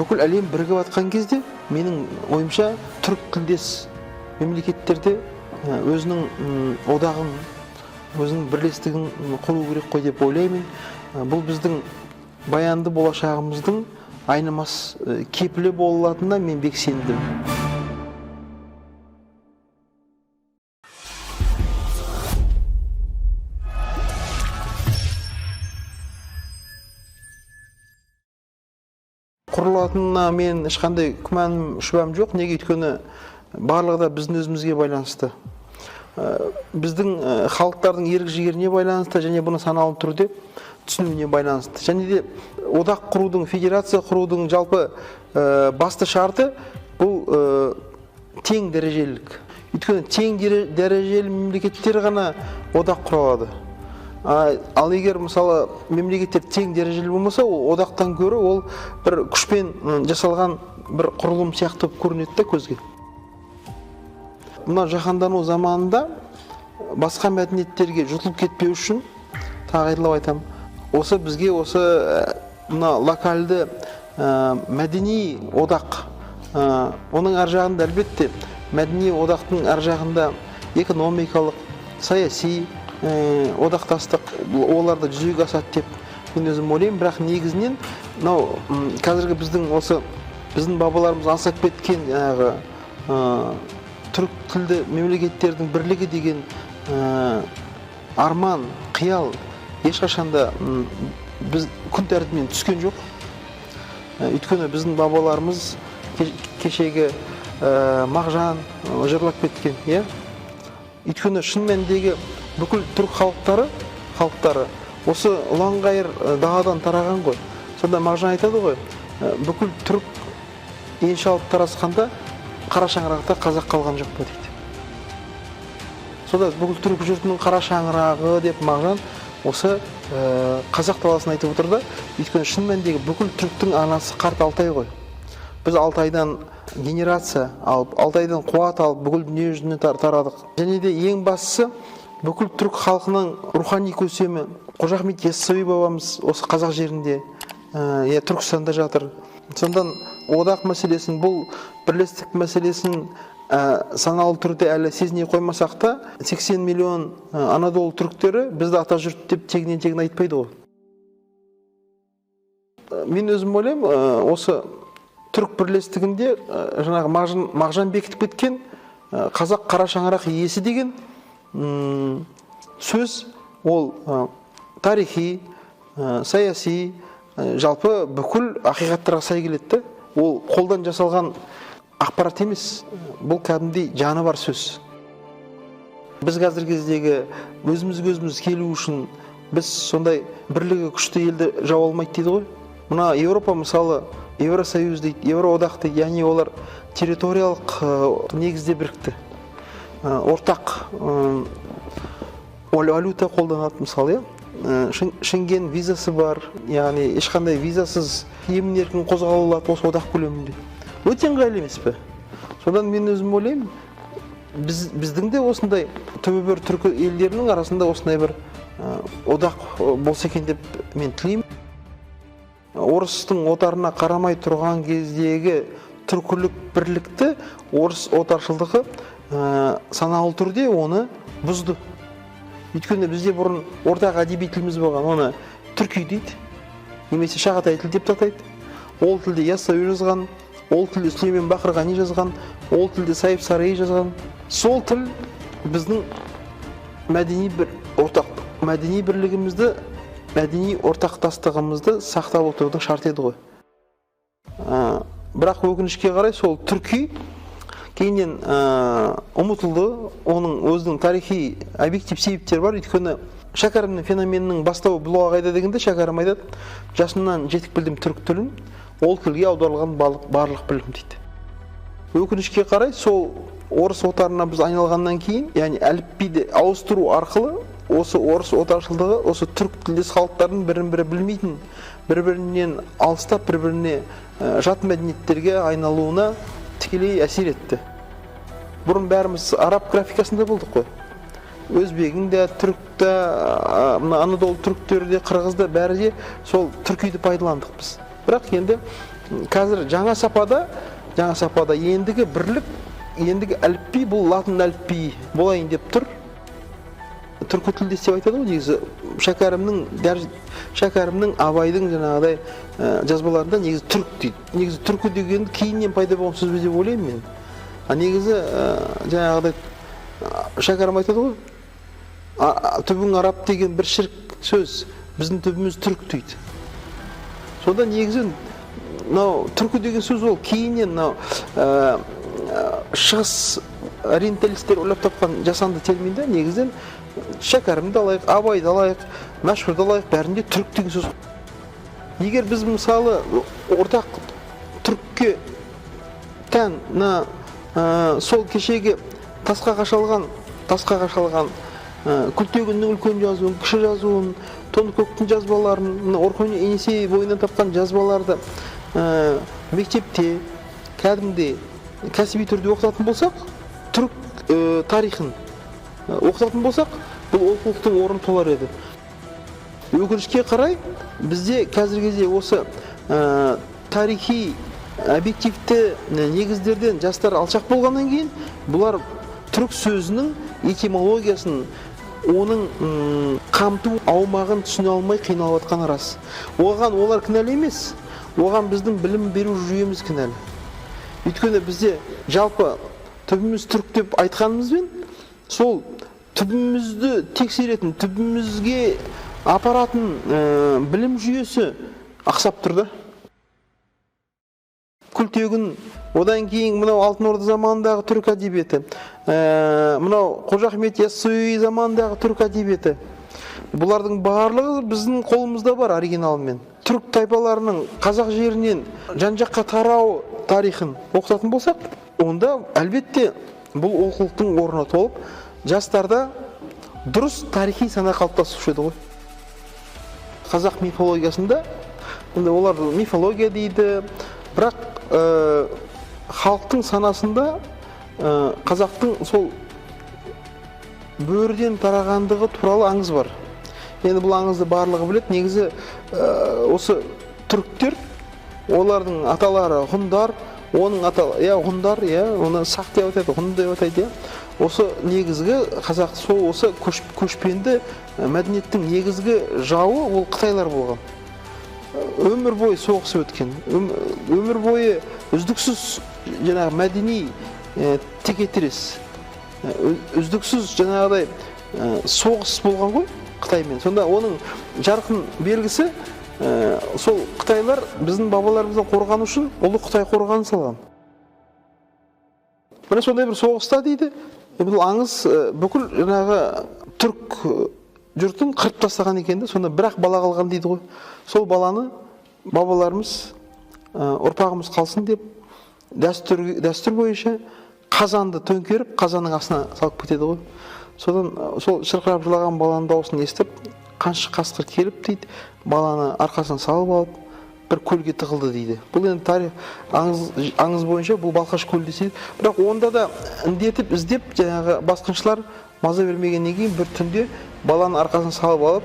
бүкіл әлем бірігіп жатқан кезде менің ойымша түрік тілдес мемлекеттерде өзінің одағын, өзінің бірлестігін құру керек қой деп ойлаймын. Бұл біздің баянды болашағымыздың айнымас кепілі бола алатынына мен бек сендім. Құрылатынына мен ешқандай күмәнім, шүбәм жоқ. Неге? Өйткені барлығы да біздің өзімізге байланысты. Біздің халықтардың ерік-жігеріне байланысты, және бұны саналы түрде түсінуіне байланысты. Және де одақ құрудың, федерация құрудың жалпы басты шарты бұл тең дәрежелілік. Өйткені тең дәрежелі мемлекеттер ғана одақ құра алады. Ал егер мысалы мемлекеттер тең дәрежелі болмаса, ол одақтан гөрі ол бір күшпен жасалған бір құрылым сияқты көрінеді да көзге. Мына жаһандану заманында басқа мәдениеттерге жұтылып кетпеу үшін тағы айтып айтам. Осы бізге осы мына локальды мәдени одақ, оның ар жағында әлбетте мәдени одақтың ар жағында экономикалық, саяси одақтастық оларды жүзеге асады деп мен өзім ойлаймын. Бірақ негізінен мынау қазіргі біздің бабаларымыз аңсап кеткен түрік тілді мемлекеттердің бірлігі деген арман, қиял ешқашанда біз күн тәртібінен түскен жоқ. Өйткені біздің бабаларымыз кешегі Мағжан жырлап кеткен. Өйткені шын мәніндегі бүкіл түрік халықтары осы ұланғайыр даладан тараған ғой. Сонда Мағжан айтады ғой, бүкіл түрік енші алып тарасқанда қара шаңырақта қазақ қалған жоқ па дейді. Сонда бүкіл түрік жұртының қара шаңырағы деп Мағжан осы қазақ даласын айтып отыр да. Өйткені шын мәніндегі бүкіл түріктің анасы қарт Алтай ғой. Біз Алтайдан генерация алып, Алтайдан қуат алып, бүкіл дүние жүзіне тарадық. Және де ең бастысы бүкіл түрік халқының рухани көсемі Қожа Ахмет Яссауи бабамыз осы қазақ жерінде, Түркістанда жатыр. Сондан одақ мәселесін, бұл бірлестік мәселесін саналы түрде әлі сезіне қоймасақ та, 80 миллион Анадолу түріктері бізді ата жұрт деп тегінен айтпайды ғой. Мен өзім ойлаймын, осы түрік бірлестігінде жаңағы Мағжан бекітіп кеткен қазақ қара шаңырақ иесі деген сөз, ол тарихи, саяси, жалпы бүкіл ақиқаттарға сай келеді. Ол қолдан жасалған ақпарат емес, бұл кәдімгідей жаны бар сөз. Біз қазіргі кездегі өзіміз келу үшін біз сондай бірлігі күшті елді жау алмайды дейді ғой. Мына Еуропа мысалы Евросоюз дейді, Евроодақ дейді, яғни олар территориялық негізде бірікті. Ортақ валюта қолданады мысалы. Шенген визасы бар, яғни ешқандай визасыз емін-еркін қозғала алады осы одақ көлемінде. Өте ыңғайлы емес пе? Содан мен өзім ойлаймын, біздің де осындай түбі бір түркі елдерінің арасында осындай бір одақ болса екен деп мен тілеймін. Орыстың отарына қарамай тұрған кездегі түркілік бірлікті орыс отаршылдығы саналы түрде оны бұзды. Өйткені бізде бұрын ортақ әдеби тіліміз болған, оны түрки дейді, немесе шағатай тіл деп атайды. Ол тілде Яссауи жазған, ол тілде Сүлеймен Бақырғани жазған, ол тілде Сайып Сарай жазған. Сол тіл біздің мәдени бірлігімізді, мәдени ортақтастығымызды сақтап отырудың шарты еді ғой. Бірақ өкінішке қарай сол түрки кейіннен ұмытылды. Оның өзінің тарихи объектив себептері бар. Өйткені шәкәрімнің феноменінің бастауы бұл ағайда дегенде шәкәрім айтады, жасымнан жетік білдім түрік тілін, ол тілге аударылған барлық білім дейді. Өкінішке қарай сол орыс отарына біз айналғаннан кейін, яғни әліпбиді ауыстыру арқылы осы орыс отаршылдығы осы түрік тілдес халықтардың бірін-бірі білмейтін, бір-бірінен алыстап, бір-біріне жат мәдениеттерге айналуына тікелей әсер етті. Бұрын бәріміз араб графикасында болдық қой. Өзбегің де, түрік те, Анадолу түріктері де, қырғыз да, бәрі де сол түркиді пайдаландық біз. Бірақ енді қазір жаңа сапада ендігі бірлік, ендігі әліпби бұл латын әліпби болайын деп тұр. Түркі тілдес деп айтады ғой, негізі Шәкәрімнің Абайдың жаңағыдай жазбаларында негізі түрк дейді. Негізі түркі деген кейіннен пайда болған сөз деп ойлаймын мен. Негізі жаңағыдай Шәкәрім айтады ғой, түбің араб деген бір шірк сөз, біздің түбіміз түрк дейді. Сонда негізі түркі деген сөз ол кейіннен шығыс ориенталистер ойлап тапқан жасанды терминде негізінен Шәкәрімді алайық, Абайды алайық, Мәшһүрді алайық, бәрінде түрк деген сөз. Егер біз мысалы ортақ түркке тән сол кешегі тасқа қашалған Күлтегіннің үлкен жазуын, кіші жазуын, Тоныкөктің жазбаларын, Орхон Енисей бойынан тапқан жазбаларды мектепте, кәдімде кәсіби түрде оқытатын болсақ, түрік тарихын оқытатын болсақ, бұл олқылықтың орны толар еді. Өкінішке қарай, бізде қазіргі кезде осы тарихи, объективті негіздерден жастар алшақ болғаннан кейін, бұлар түрік сөзінің этимологиясын, оның қамту аумағын түсіне алмай қиналып жатқаны рас. Оған олар кінәлі емес, оған біздің білім беру жүйеміз кінәлі. Өйткені бізде жалпы түбіміз түрік деп айтқанымызбен, сол түбімізді тексеретін, түбімізге апаратын білім жүйесі ақсап тұрды. Күлтегін, одан кейін мынау Алтын Орда заманындағы түрік әдебиеті, мынау Қожа Ахмет Яссауи заманындағы түрік әдебиеті. Бұлардың барлығы біздің қолымызда бар оригиналымен. Түрік тайпаларының қазақ жерінен жан-жаққа тарау тарихын оқытатын болсақ, онда әлбетте бұл олқылықтың орны толып, жастарда дұрыс тарихи сана қалыптасушы еді ғой. Қазақ мифологиясында, олар мифология дейді, бірақ халықтың санасында қазақтың сол бөріден тарағандығы туралы аңыз бар. Енді бұл аңызды барлығы білет. Негізі осы түріктер, олардың аталары ғұндар, оның ғұндар, оны сақ деп атайды, ғұн деп атайды. Осы негізгі қазақ, осы көшпенді мәдениеттің негізгі жауы ол қытайлар болған. Өмір бойы соғысып өткен, өмір бойы үздіксіз жаңағы мәдени текетірес, үздіксіз жаңағыдай соғыс болған ғой Қытаймен. Сонда оның жарқын белгісі сол қытайлар біздің бабаларымыздан қорғану үшін ұлы Қытай қорғанын салған. Міне сондай бір соғыста дейді, бұл аңыз бүкіл жаңағы түрк жұртын қырып тастаған екенді, сонда бір-ақ бала қалған дейді ғой. Сол баланы бабаларымыз, ұрпағымыз қалсын деп, дәстүр бойынша қазанды төңкеріп, қазанның астына салып кетеді ғой. Содан сол шырқырап жылаған баланың дауысын естіп, қаншық қасқыр келіп дейді, баланы арқасынан салып алып, бір көлге тығылды дейді. Бұл енді тарих аңыз бойынша бұл Балқаш көлі деседі. Бірақ онда да індетіп, іздеп, жаңағы басқыншылар маза бермегеннен кейін бір түнде баланы арқасын салып алып,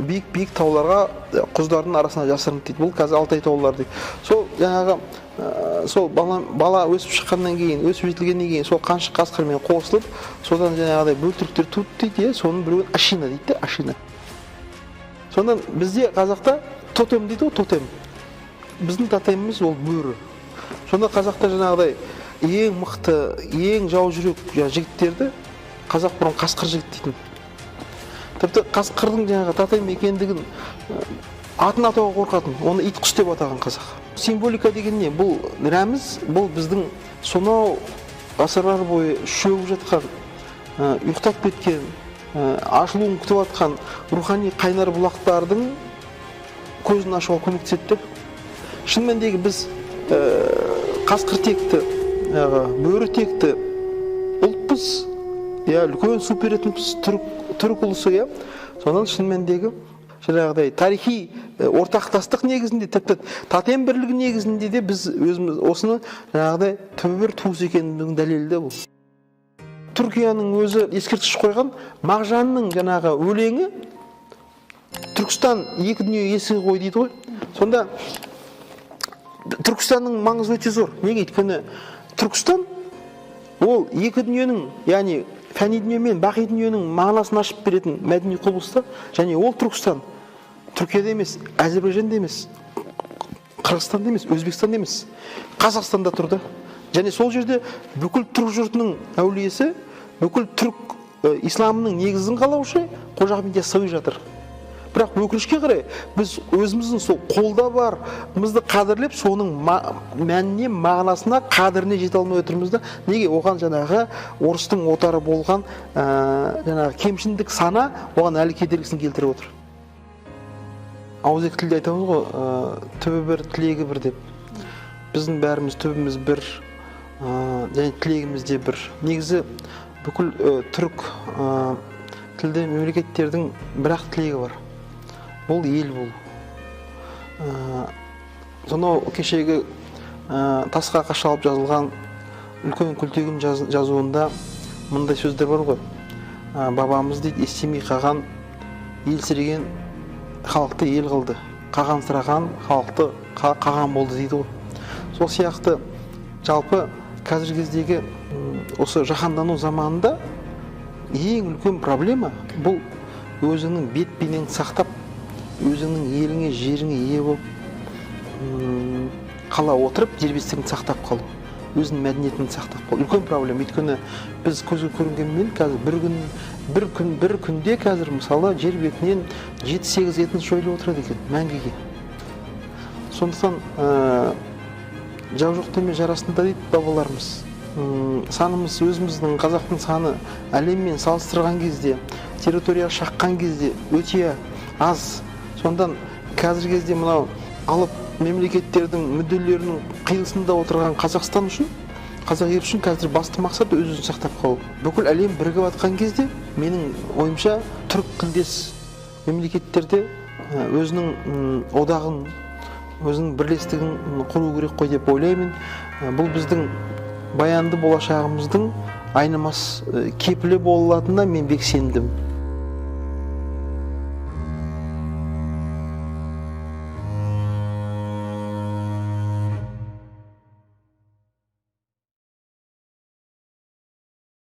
биік тауларға құздардың арасына жасырынды дейді. Бұл қазір Алтай таулары дейді. Сол жаңағы сол бала өсіп шыққаннан кейін, өсіп жетілгеннен кейін сол қаншық қасқырмен қосылып, содан жаңағыдай бөлтіріктер туды дейді, соның біреуін ашина дейді, ашина. Сондан бізде қазақта тотем дейді ғой, тотем. Біздің тотеміміз ол бөрі. Сонда қазақта жаңағыдай ең мықты, ең жау жүрек жігіттерді қазақ бұрын қасқыр жігіт дейтін. Тіпті қасқырдың жаңағы тотем екендігін атын атауға қорқатын, оны ит құс деп атаған қазақ. Символика деген не? Бұл рәміз, бұл біздің сонау ғасырлар бойы шөгіп жатқан, ұйықтап кеткен, ашылуын күтіп жатқан рухани қайнар бұлақтардың көзін ашуға көмектеседі деп. Шын мәніндегі біз қасқыр текті, бөрі текті ұлтпыз, үлкен супер этноспыз, түрік ұлысы. Сонан шын мәніндегі жаңағыдай тарихи ортақтастық негізінде, тіпті тотем бірлігі негізінде де біз өзіміз осыны жаңағыдай түбі бір туыс екенінің дәлелі де бұл. Түркияның өзі ескерткіш қойған Мағжанның жаңағы өлеңі Түркістан екі дүние есігі ғой дейді ғой. Сонда Түркістанның маңызы өте зор. Неге? Өйткені Түркістан ол екі дүниенің, яғни фәни дүние мен бақи дүниенің мағынасын ашып беретін мәдени құбылыс, және ол Түркістан Түркияда емес, Әзербайжанда емес, Қырғызстанда емес, Өзбекстанда емес, Қазақстанда тұрды. Және сол жерде бүкіл түрік жұртының әулиесі, бүкіл түрік исламының негізін қалаушы Қожа Ахмет Яссауи жатыр. Бірақ өкінішке қарай біз өзіміздің сол қолда барымызды қадірлеп, соның мәніне, мағынасына, қадіріне жете алмай отырмыз да. Неге? Оған жаңағы орыстың отары болған жаңағы кемшіндік сана оған әлі кедергісін келтіріп отыр. Ауызекі тілде айтамыз ғой, түбі бір, тілегі бір деп. Біздің бәріміз түбіміз бір, және тілегіміз де бір. Негізі бүкіл түрік тілді мемлекеттердің бір-ақ тілегі бар. Бұл ел болу. Сонау кешегі тасқа қашалып жазылған үлкен күлтегін жазуында мындай сөздер бар ғой. Бабамыз дейді, естемей қаған, елсіреген халықты ел қылды, қағансыраған халықты қаған болды дейді ғой. Сол сияқты жалпы қазіргі кездегі осы жаһандану заманында ең үлкен проблема бұл өзіңнің бет бейнеңді сақтап, өзіңнің еліңе, жеріңе ие болып қала отырып, дербестігіңді сақтап қалу, өзінің мәдениетіңді сақтап қалу. Үлкен проблема. Өйткені біз көзге көрінгенмен қазір бір күнде қазір мысалы жер бетінен 7-8 этнос жойылып отырады екен, мәңгіге. Сондықтан жау жоқ деме жарасында дейді бабаларымыз. Санымыз, өзіміздің қазақтың саны әлеммен салыстырған кезде, территорияға шаққан кезде өте аз. Сондан қазіргі кезде мынау алып мемлекеттердің мүдделерінің қиылысында отырған Қазақстан үшін, қазақ ел үшін қазір басты мақсат өз-өзін сақтап қалу. Бүкіл әлем бірігіп атқан кезде, менің ойымша түрік тілдес мемлекеттерде өзінің одағын, өзінің бірлестігін құру керек қой деп ойлаймын. Бұл біздің баянды болашағымыздың айнымас кепілі болатынына мен бек сендім.